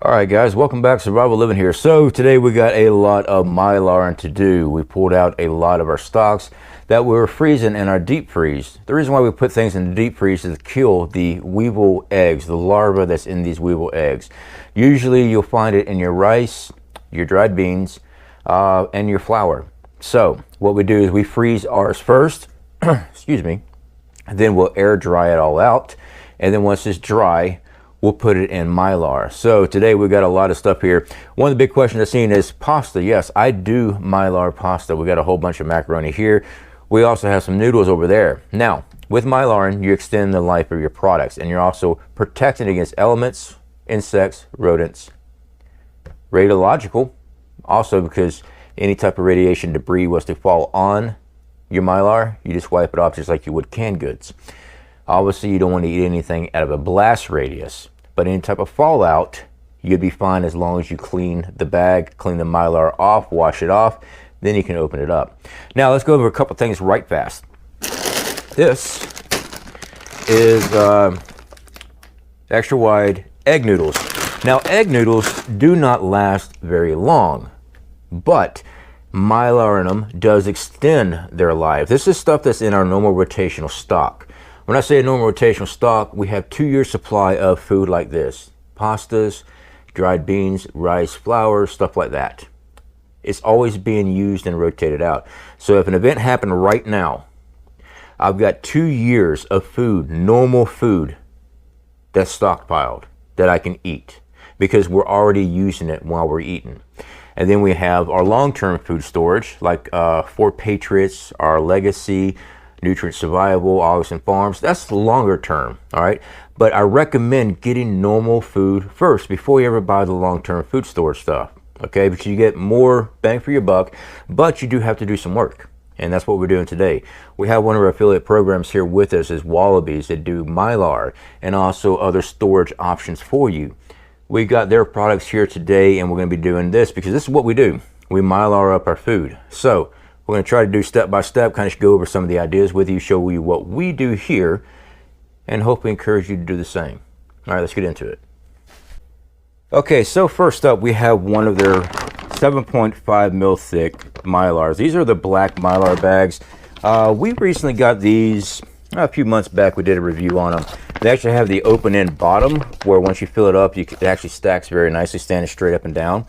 Alright guys, welcome back to Survival Living here. So today we got a lot of Mylar to do. We pulled out a lot of our stocks that we were freezing in our deep freeze. The reason why we put things in the deep freeze is to kill the weevil eggs, the larva that's in these weevil eggs. Usually you'll find it in your rice, your dried beans, and your flour. So what we do is we freeze ours first, excuse me, and then we'll air dry it all out. And then once it's dry, we'll put it in Mylar. So today we got a lot of stuff here. One of the big questions I've seen is pasta. Yes, I do Mylar pasta. We got a whole bunch of macaroni here. We also have some noodles over there. Now, with Mylar, you extend the life of your products, and you're also protecting against elements, insects, rodents. Radiological, also because any type of radiation debris was to fall on your Mylar, you just wipe it off just like you would canned goods. Obviously, you don't want to eat anything out of a blast radius, but any type of fallout, you'd be fine as long as you clean the bag, clean the Mylar off, wash it off, then you can open it up. Now, let's go over a couple things right fast. This is extra wide egg noodles. Now, egg noodles do not last very long, but Mylar in them does extend their life. This is stuff that's in our normal rotational stock. When I say a normal rotational stock, we have 2 years supply of food like this. Pastas, dried beans, rice, flour, stuff like that. It's always being used and rotated out. So if an event happened right now, I've got 2 years of food, normal food, that's stockpiled, that I can eat, because we're already using it while we're eating. And then we have our long-term food storage, like for Patriots, our Legacy, Nutrient Survival, Augustin Farms. That's longer term, all right? But I recommend getting normal food first before you ever buy the long-term food storage stuff, okay? Because you get more bang for your buck, but you do have to do some work. And that's what we're doing today. We have one of our affiliate programs here with us is Wallabies that do Mylar and also other storage options for you. We got their products here today, and we're going to be doing this because this is what we do. We Mylar up our food. So we're going to try to do step by step, kind of go over some of the ideas with you, show you what we do here, and hopefully encourage you to do the same. All right, let's get into it. Okay, so first up, we have one of their 7.5 mil thick Mylars. These are the black Mylar bags. We recently got these a few months back. We did a review on them. They actually have the open end bottom where once you fill it up, it actually stacks very nicely, standing straight up and down.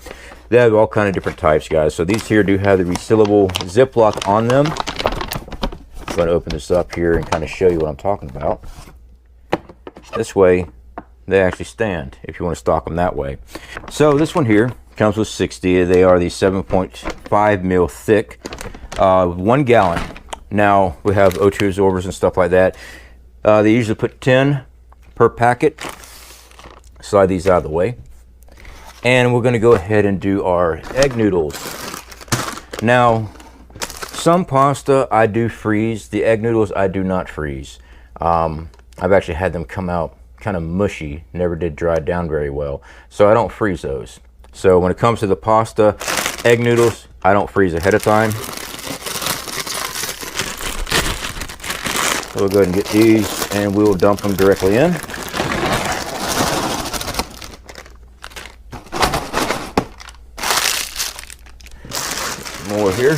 They have all kind of different types, guys. So these here do have the resealable Ziploc on them. I'm going to open this up here and kind of show you what I'm talking about. This way, they actually stand if you want to stock them that way. So this one here comes with 60. They are the 7.5 mil thick, 1 gallon. Now we have O2 absorbers and stuff like that. They usually put 10 per packet. Slide these out of the way. And we're going to go ahead and do our egg noodles. Now, some pasta I do freeze. The egg noodles I do not freeze. I've actually had them come out kind of mushy. Never did dry down very well. So I don't freeze those. So when it comes to the pasta, egg noodles, I don't freeze ahead of time. So we'll go ahead and get these and we'll dump them directly in. More here.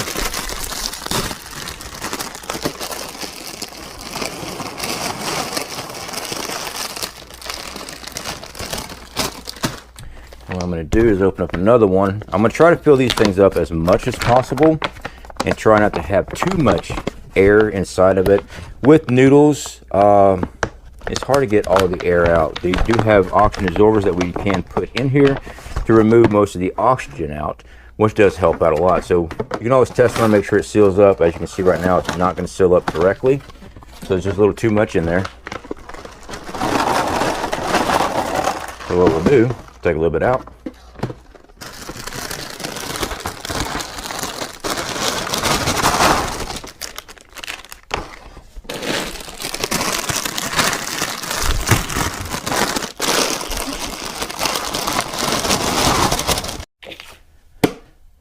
What I'm going to do is open up another one. I'm going to try to fill these things up as much as possible and try not to have too much air inside of it. With noodles, it's hard to get all the air out. They do have oxygen absorbers that we can put in here to remove most of the oxygen out, which does help out a lot. So you can always test one, make sure it seals up. As you can see right now, it's not going to seal up correctly. So there's just a little too much in there. So what we'll do, take a little bit out.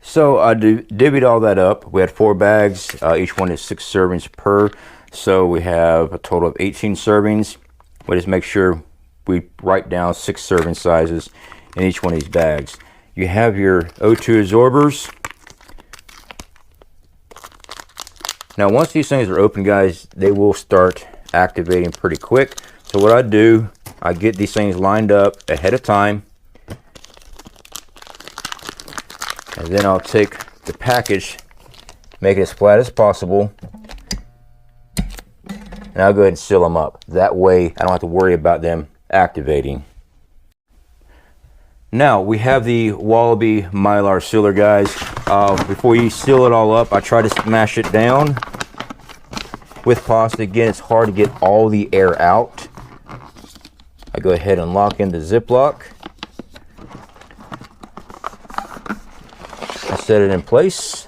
So I divvied all that up. We had 4 bags. Each one is 6 servings per. So we have a total of 18 servings. We just make sure we write down 6 serving sizes in each one of these bags. You have your O2 absorbers. Now once these things are open, guys, they will start activating pretty quick. So what I do, I get these things lined up ahead of time, and then I'll take the package, make it as flat as possible, and I'll go ahead and seal them up. That way I don't have to worry about them activating. Now we have the Wallaby Mylar sealer, guys. Before you seal it all up, I try to smash it down with pasta. Again, it's hard to get all the air out. I go ahead and lock in the Ziploc. I set it in place.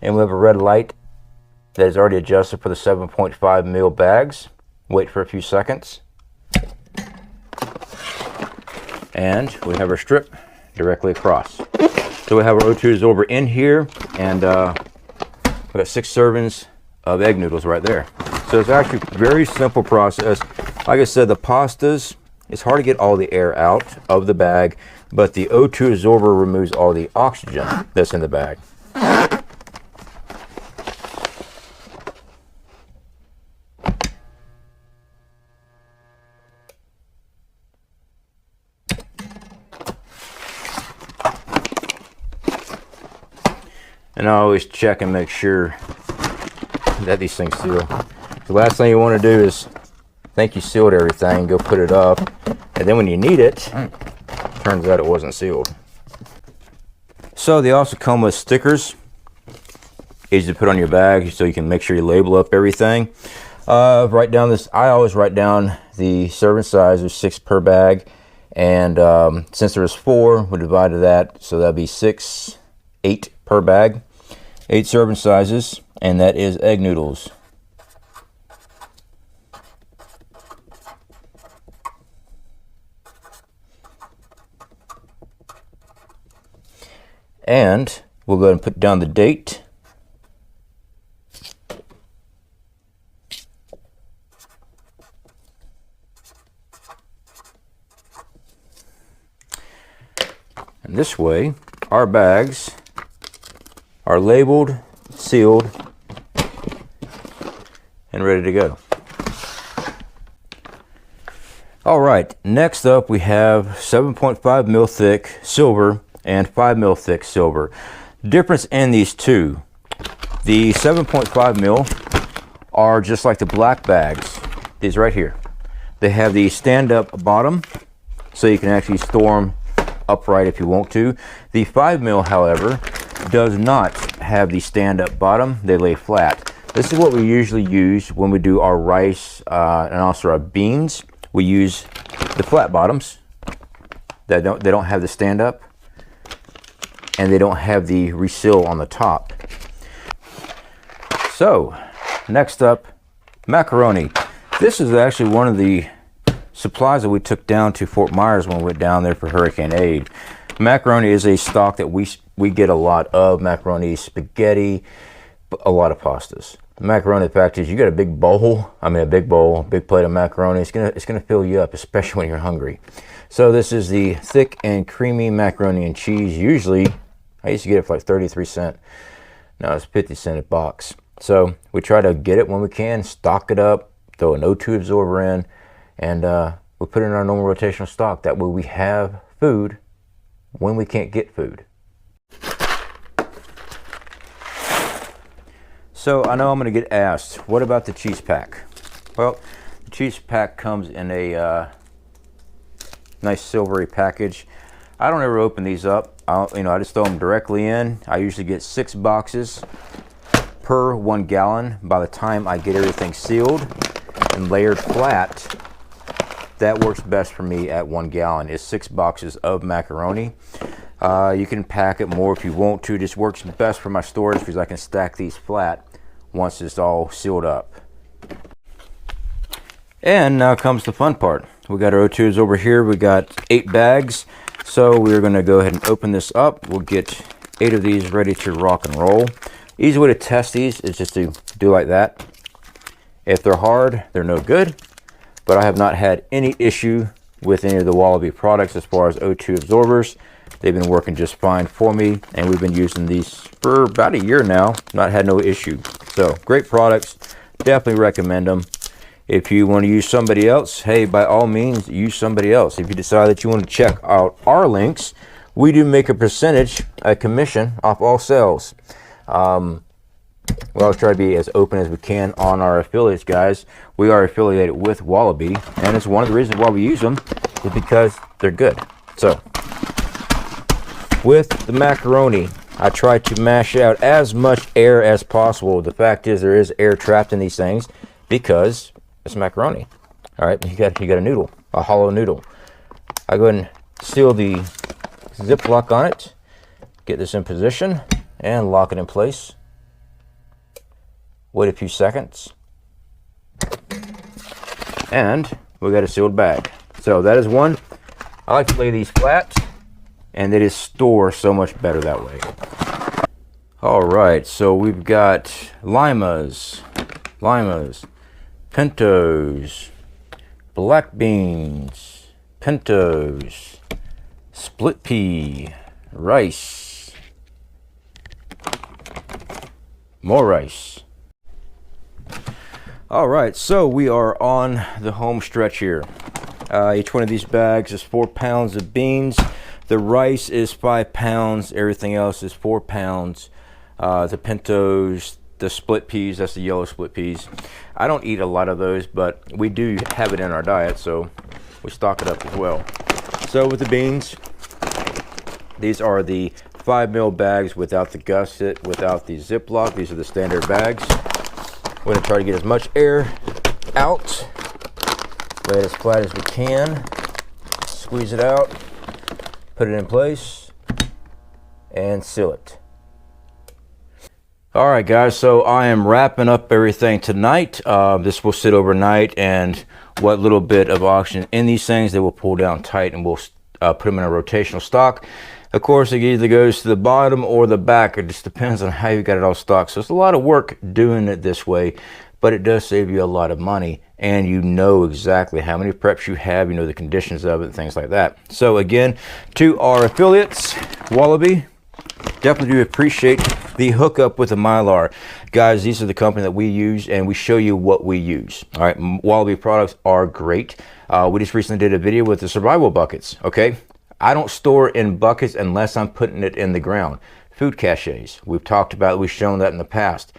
And we have a red light that is already adjusted for the 7.5 mil bags. Wait for a few seconds. And we have our strip directly across. So we have our O2 absorber in here, and we got 6 servings of egg noodles right there. So it's actually a very simple process. Like I said, the pastas, it's hard to get all the air out of the bag, but the O2 absorber removes all the oxygen that's in the bag. And I always check and make sure that these things seal. The last thing you want to do is think you sealed everything, go put it up, and then when you need it, turns out it wasn't sealed. So they also come with stickers, easy to put on your bag so you can make sure you label up everything. Write down this, I always write down the serving size. There's 6 per bag, and since there was 4, we divided that, so that'd be 6, 8 per bag. 8 serving sizes, and that is egg noodles. And we'll go ahead and put down the date. And this way, our bags are labeled, sealed, and ready to go. All right, next up we have 7.5 mil thick silver and 5 mil thick silver. The difference in these two, the 7.5 mil are just like the black bags, these right here. They have the stand-up bottom, so you can actually store them upright if you want to. The 5 mil, however, does not have the stand-up bottom. They lay flat. This is what we usually use when we do our rice and also our beans. We use the flat bottoms that they don't have the stand-up, and they don't have the reseal on the top. So next up, macaroni. This is actually one of the supplies that we took down to Fort Myers when we went down there for hurricane aid. Macaroni is a stock that we get a lot of. Macaroni, spaghetti, a lot of pastas. Macaroni, the fact is, you got a big bowl, big plate of macaroni, it's gonna fill you up, especially when you're hungry. So this is the thick and creamy macaroni and cheese. Usually, I used to get it for like 33 cents. Now it's 50 cents a box. So we try to get it when we can, stock it up, throw an O2 absorber in, and we put it in our normal rotational stock. That way we have food when we can't get food. So I know I'm going to get asked, what about the cheese pack? Well, the cheese pack comes in a nice silvery package. I don't ever open these up. I just throw them directly in. I usually get 6 boxes per 1 gallon. By the time I get everything sealed and layered flat, that works best for me at 1 gallon, is 6 boxes of macaroni. You can pack it more if you want to. This works best for my storage because I can stack these flat once it's all sealed up. And now comes the fun part. We got our O2s over here. We got 8 bags. So we're going to go ahead and open this up. We'll get 8 of these ready to rock and roll. Easy way to test these is just to do like that. If they're hard, they're no good. but I have not had any issue with any of the Wallaby products as far as O2 absorbers. They've been working just fine for me, and we've been using these for about a year now. Not had no issue. So great products. Definitely recommend them. If you want to use somebody else, hey, by all means, use somebody else. If you decide that you want to check out our links, we do make a percentage, a commission off all sales. We'll always try to be as open as we can on our affiliates, guys. We are affiliated with Wallaby, and it's one of the reasons why we use them is because they're good. So, with the macaroni, I try to mash out as much air as possible. The fact is there is air trapped in these things because it's macaroni. All right, you got a noodle, a hollow noodle. I go ahead and seal the Ziploc on it, get this in position, and lock it in place. Wait a few seconds, and we got a sealed bag. So that is one. I like to lay these flat, and they just store so much better that way. All right, so we've got limas, pintos, black beans, pintos, split pea, rice, more rice. All right, so we are on the home stretch here. Each one of these bags is 4 pounds of beans. The rice is 5 pounds. Everything else is 4 pounds. The pintos, the split peas, that's the yellow split peas. I don't eat a lot of those, but we do have it in our diet, so we stock it up as well. So with the beans, these are the 5 mil bags without the gusset, without the Ziploc. These are the standard bags. We're going to try to get as much air out, lay it as flat as we can, squeeze it out, put it in place, and seal it. All right, guys, so I am wrapping up everything tonight. This will sit overnight, and what little bit of oxygen in these things, they will pull down tight, and we'll put them in a rotational stock. Of course, it either goes to the bottom or the back. It just depends on how you got it all stocked. So it's a lot of work doing it this way, but it does save you a lot of money, and you know exactly how many preps you have, you know the conditions of it, and things like that. So again, to our affiliates, Wallaby, definitely do appreciate the hookup with the Mylar. Guys, these are the company that we use, and we show you what we use. All right, Wallaby products are great. We just recently did a video with the survival buckets, okay? I don't store in buckets unless I'm putting it in the ground. Food caches, we've talked about it, we've shown that in the past.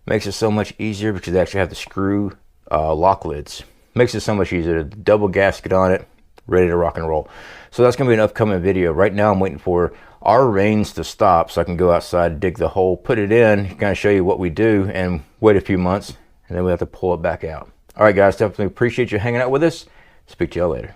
Makes it so much easier because they actually have the screw lock lids. Makes it so much easier. Double gasket on it, ready to rock and roll. So that's gonna be an upcoming video. Right now I'm waiting for our rains to stop so I can go outside, dig the hole, put it in, kind of show you what we do, and wait a few months, and then we have to pull it back out. All right, guys, definitely appreciate you hanging out with us. Speak to y'all later.